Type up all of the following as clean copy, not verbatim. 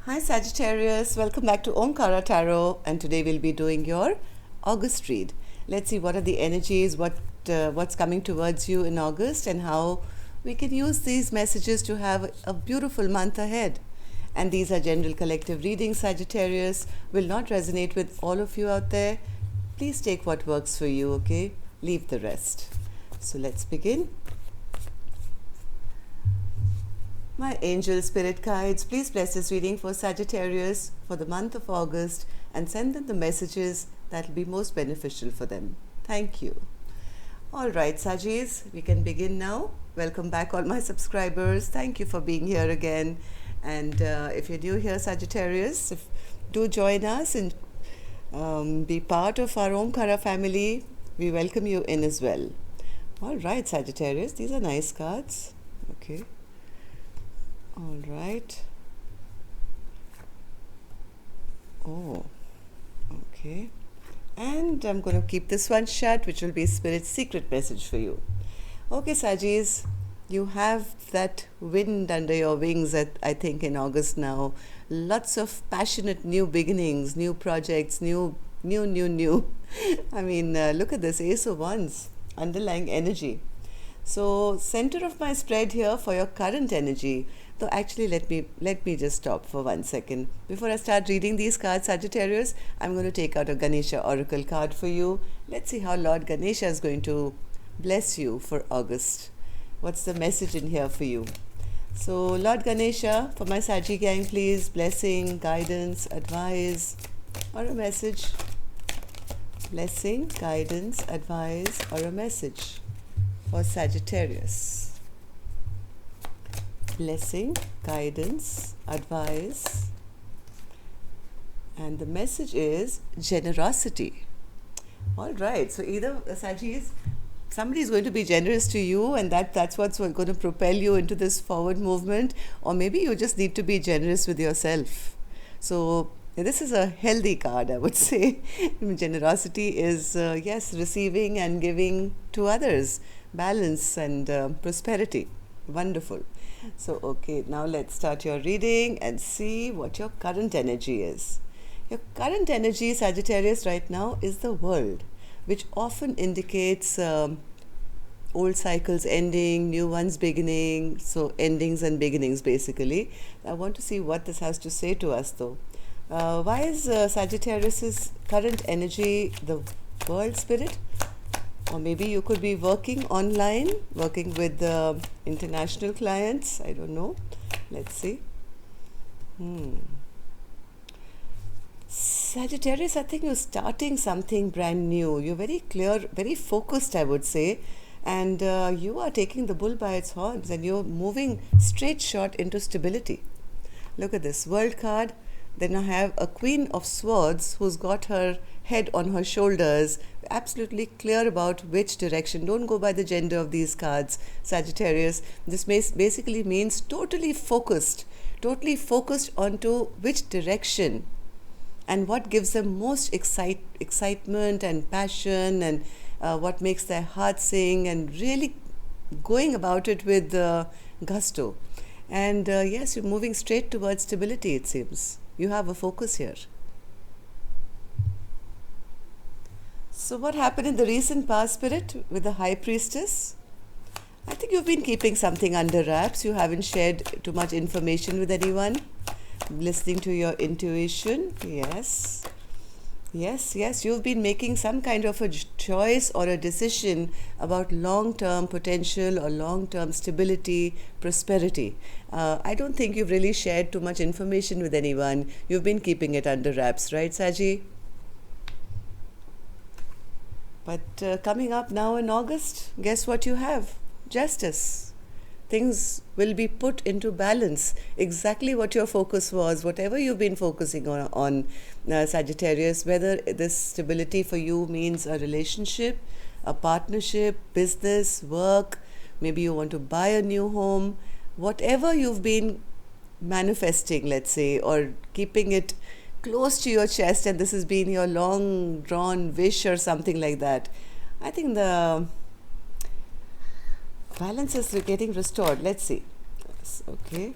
Hi Sagittarius, welcome back to Omkara Tarot, and today we'll be doing your August read. Let's see what are the energies, what's coming towards you in August, and how we can use these messages to have a beautiful month ahead. And these are general collective readings, Sagittarius, will not resonate with all of you out there. Please take what works for you, okay? Leave the rest. So let's begin. My angel spirit guides, please bless this reading for Sagittarius for the month of August and send them the messages that will be most beneficial for them. Thank you. All right, Saggis, we can begin now. Welcome back, all my subscribers. Thank you for being here again. And if you're new here, Sagittarius, do join us and be part of our Omkara family. We welcome you in as well. All right, Sagittarius, these are nice cards. Okay. All right. Oh, okay. And I'm going to keep this one shut, which will be Spirit's secret message for you. Okay, Saggis, you have that wind under your wings I think in August now. Lots of passionate new beginnings, new projects, new. I mean, look at this, Ace of Wands, underlying energy. So, center of my spread here for your current energy. Though actually, let me just stop for 1 second. Before I start reading these cards, Sagittarius, I'm going to take out a Ganesha Oracle card for you. Let's see how Lord Ganesha is going to bless you for August. What's the message in here for you? So, Lord Ganesha, for my Saggy gang, please, blessing, guidance, advice, or a message. Blessing, guidance, advice, or a message for Sagittarius. Blessing, guidance, advice, and the message is generosity. All right, so either Saggis, somebody is going to be generous to you, and that's what's going to propel you into this forward movement, or maybe you just need to be generous with yourself. So this is a healthy card, I would say. Generosity is, yes, receiving and giving to others, balance and prosperity. Wonderful. So, okay, now let's start your reading and see what your current energy is. Your current energy, Sagittarius, right now is the world, which often indicates old cycles ending, new ones beginning, so endings and beginnings basically. I want to see what this has to say to us though. Why is Sagittarius's current energy the world spirit? Or maybe you could be working online, working with international clients. I don't know. Let's see. Sagittarius, I think you're starting something brand new. You're very clear, very focused, I would say. And you are taking the bull by its horns and you're moving straight shot into stability. Look at this World card. Then I have a Queen of Swords who's got her head on her shoulders, absolutely clear about which direction. Don't go by the gender of these cards, Sagittarius. This basically means totally focused onto which direction and what gives them most excitement and passion and what makes their heart sing, and really going about it with gusto. And yes, you're moving straight towards stability, it seems. You have a focus here. So what happened in the recent past, Spirit, with the High Priestess? I think you've been keeping something under wraps. You haven't shared too much information with anyone. Listening to your intuition. Yes. You've been making some kind of a choice or a decision about long-term potential or long-term stability, prosperity. I don't think you've really shared too much information with anyone. You've been keeping it under wraps, right, Saji? But coming up now in August, guess what you have? Justice. Things will be put into balance. Exactly what your focus was, whatever you've been focusing on Sagittarius, whether this stability for you means a relationship, a partnership, business, work, maybe you want to buy a new home, whatever you've been manifesting, let's say, or keeping it close to your chest, and this has been your long drawn wish or something like that. I think the balance is getting restored. Let's see. Yes, okay.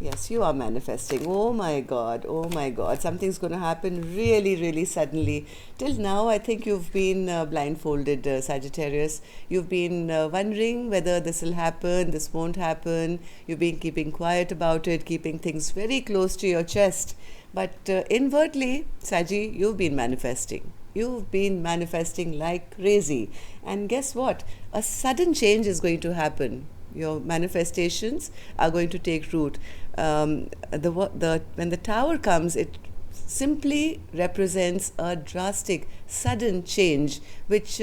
Yes, you are manifesting. Oh my God, oh my God. Something's going to happen really, really suddenly. Till now, I think you've been blindfolded, Sagittarius. You've been wondering whether this will happen, this won't happen. You've been keeping quiet about it, keeping things very close to your chest. But inwardly, Saji, you've been manifesting. You've been manifesting like crazy. And guess what? A sudden change is going to happen. Your manifestations are going to take root. When the tower comes, it simply represents a drastic, sudden change, which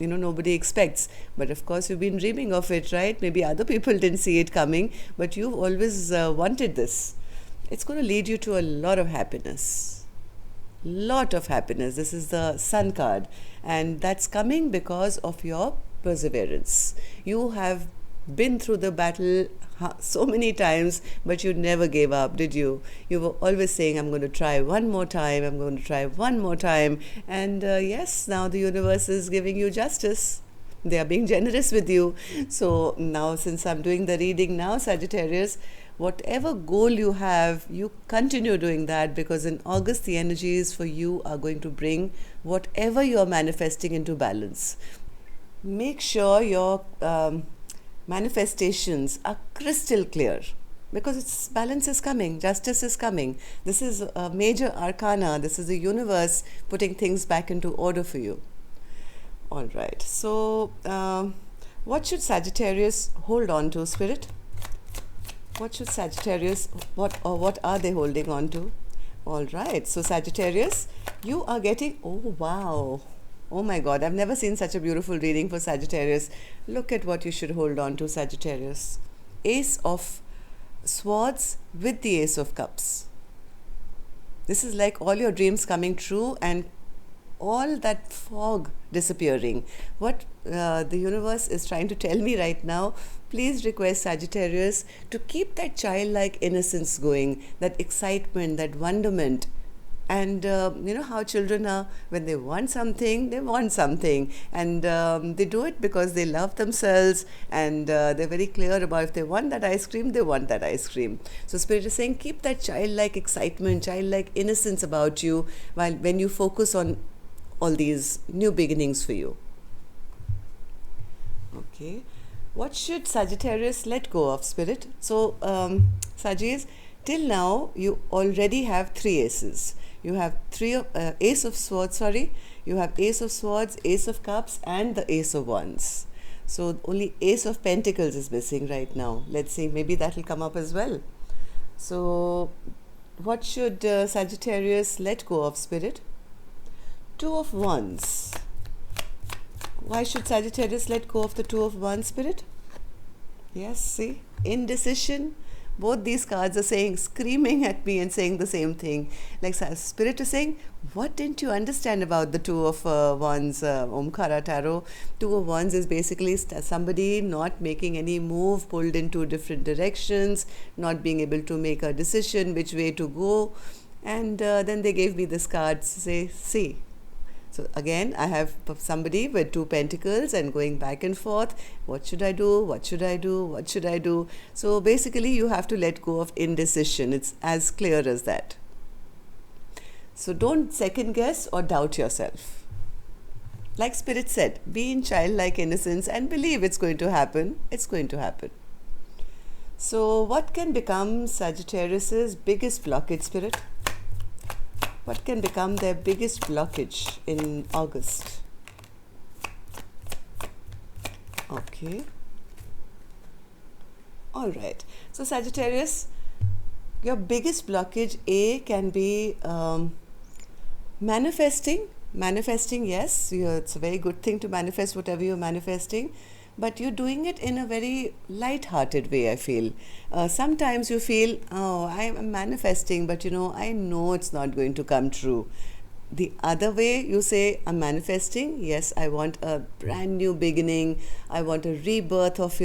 nobody expects. But of course, you've been dreaming of it, right? Maybe other people didn't see it coming, but you've always wanted this. It's going to lead you to a lot of happiness. Lot of happiness. This is the Sun card, and that's coming because of your perseverance. You have been through the battle so many times, but you never gave up, did you? You were always saying, I'm going to try one more time, I'm going to try one more time. And yes, now the universe is giving you justice. They are being generous with you. So now, since I'm doing the reading now, Sagittarius, whatever goal you have, you continue doing that, because in August, the energies for you are going to bring whatever you are manifesting into balance. Make sure your manifestations are crystal clear, because its balance is coming, justice is coming. This is a major arcana. This is the universe putting things back into order for you. All right. So, what should Sagittarius hold on to, Spirit? What should Sagittarius, what are they holding on to? All right. So, Sagittarius, you are getting, oh wow. Oh my God, I've never seen such a beautiful reading for Sagittarius. Look at what you should hold on to, Sagittarius. Ace of Swords with the Ace of Cups. This is like all your dreams coming true and all that fog disappearing. What the universe is trying to tell me right now, please request Sagittarius to keep that childlike innocence going, that excitement, that wonderment. And you know how children are, when they want something, and they do it because they love themselves, and they're very clear about if they want that ice cream, they want that ice cream. So Spirit is saying, keep that childlike excitement, childlike innocence about you when you focus on all these new beginnings for you. Okay, what should Sagittarius let go of, Spirit? So Sagittarius, till now you already have 3 aces. You have Ace of Swords, you have Ace of Swords, Ace of Cups, and the Ace of Wands. So only Ace of Pentacles is missing right now. Let's see, maybe that will come up as well. So what should Sagittarius let go of, Spirit? 2 of Wands. Why should Sagittarius let go of the 2 of Wands, Spirit? Yes, see, indecision. Both these cards are saying, screaming at me and saying the same thing. Like Spirit is saying, what didn't you understand about the 2 of Wands, Omkara Tarot? 2 of Wands is basically somebody not making any move, pulled in 2 different directions, not being able to make a decision which way to go. And then they gave me this card to say, see. So again, I have somebody with 2 pentacles and going back and forth. What should I do? What should I do? What should I do? So basically, you have to let go of indecision. It's as clear as that. So don't second guess or doubt yourself. Like Spirit said, be in childlike innocence and believe it's going to happen. It's going to happen. So what can become Sagittarius's biggest blockage, Spirit? What can become their biggest blockage in August? Okay. All right. So Sagittarius, your biggest blockage can be manifesting. Manifesting, yes, it's a very good thing to manifest whatever you're manifesting. But you're doing it in a very light-hearted way, I feel. Sometimes you feel, oh, I'm manifesting, but I know it's not going to come true. The other way, you say, I'm manifesting, yes, I want a brand new beginning, I want a rebirth of,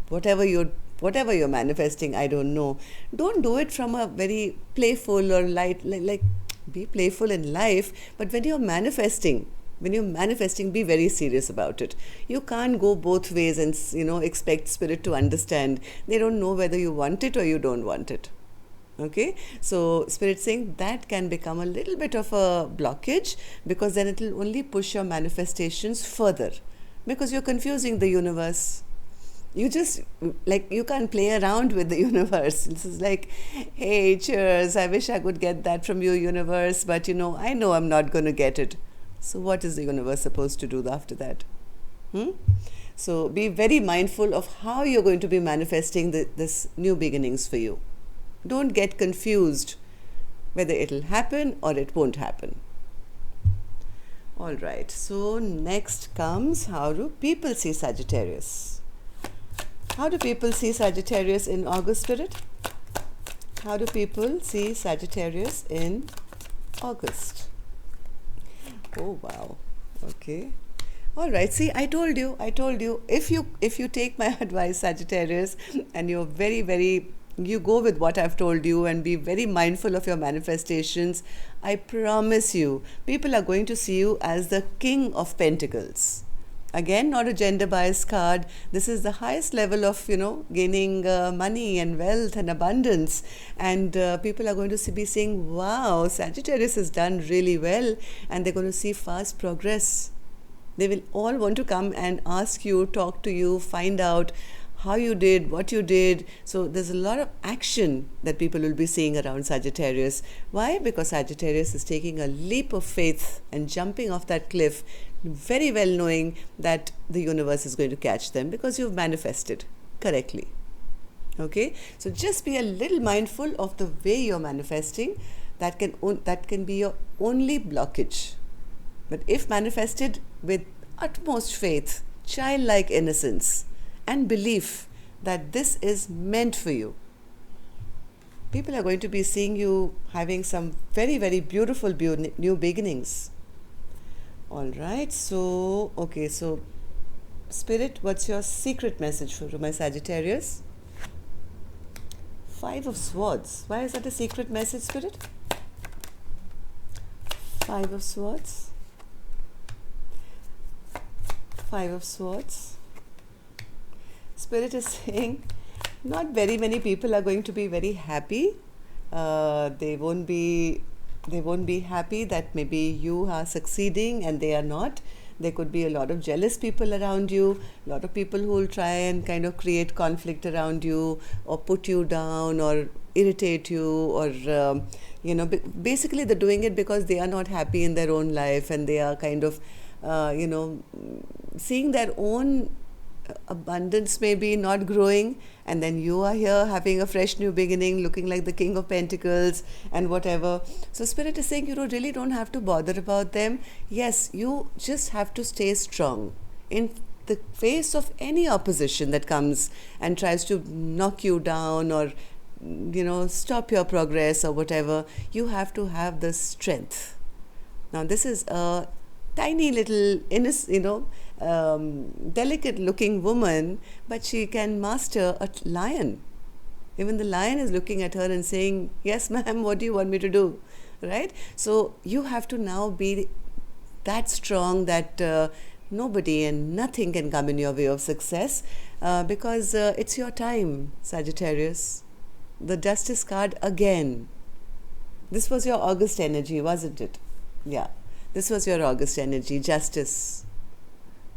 whatever you're manifesting, I don't know. Don't do it from a very playful or light, like be playful in life, but when you're manifesting, When you're manifesting, be very serious about it. You can't go both ways and expect spirit to understand. They don't know whether you want it or you don't want it. Okay, so spirit saying that can become a little bit of a blockage, because then it will only push your manifestations further, because you're confusing the universe. You just, like, you can't play around with the universe. This is like, hey, cheers, I wish I could get that from you, universe, but I know I'm not going to get it. So what is the universe supposed to do after that? So be very mindful of how you're going to be manifesting this new beginnings for you. Don't get confused whether it'll happen or it won't happen. All right, so next comes, how do people see Sagittarius? How do people see Sagittarius in August, Spirit? How do people see Sagittarius in August? Oh, wow. Okay. All right. See, I told you. If you take my advice, Sagittarius, and you're you go with what I've told you and be very mindful of your manifestations, I promise you, people are going to see you as the King of Pentacles. Again, not a gender bias card. This is the highest level of, gaining money and wealth and abundance. And people are going to be saying, wow, Sagittarius has done really well. And they're going to see fast progress. They will all want to come and ask you, talk to you, find out how you did, what you did. So there's a lot of action that people will be seeing around Sagittarius. Why? Because Sagittarius is taking a leap of faith and jumping off that cliff, very well knowing that the universe is going to catch them, because you've manifested correctly. Okay, so just be a little mindful of the way you're manifesting. That can be your only blockage. But if manifested with utmost faith, childlike innocence, and belief that this is meant for you, people are going to be seeing you having some very, very beautiful new beginnings. All right, so, okay, so Spirit, what's your secret message for my Sagittarius? 5 of Swords. Why is that a secret message, Spirit? 5 of Swords. 5 of Swords. Spirit is saying not very many people are going to be very happy. They won't be happy that maybe you are succeeding and they are not. There could be a lot of jealous people around you, a lot of people who will try and kind of create conflict around you, or put you down, or irritate you, or basically they're doing it because they are not happy in their own life, and they are kind of seeing their own abundance maybe not growing, and then you are here having a fresh new beginning, looking like the King of Pentacles and whatever. So Spirit is saying you really don't have to bother about them. Yes, you just have to stay strong in the face of any opposition that comes and tries to knock you down, or stop your progress or whatever. You have to have the strength. Now this is a tiny little delicate looking woman, but she can master a lion. Even the lion is looking at her and saying, yes ma'am, what do you want me to do? Right? So you have to now be that strong that nobody and nothing can come in your way of success, because it's your time, Sagittarius. The Justice card again. This was your August energy, wasn't it? Yeah, this was your August energy. Justice.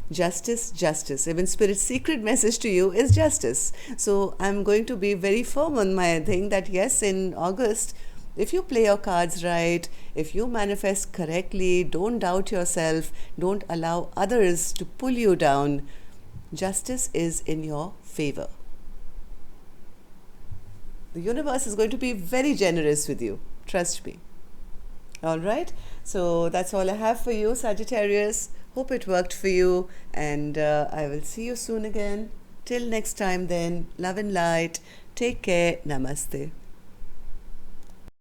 Justice, justice. Even Spirit's secret message to you is justice. So I'm going to be very firm on my thing that yes, in August, if you play your cards right, if you manifest correctly, don't doubt yourself, don't allow others to pull you down, justice is in your favor. The universe is going to be very generous with you. Trust me. All right. So that's all I have for you, Sagittarius. Hope it worked for you, and I will see you soon again. Till next time then, love and light. Take care. Namaste.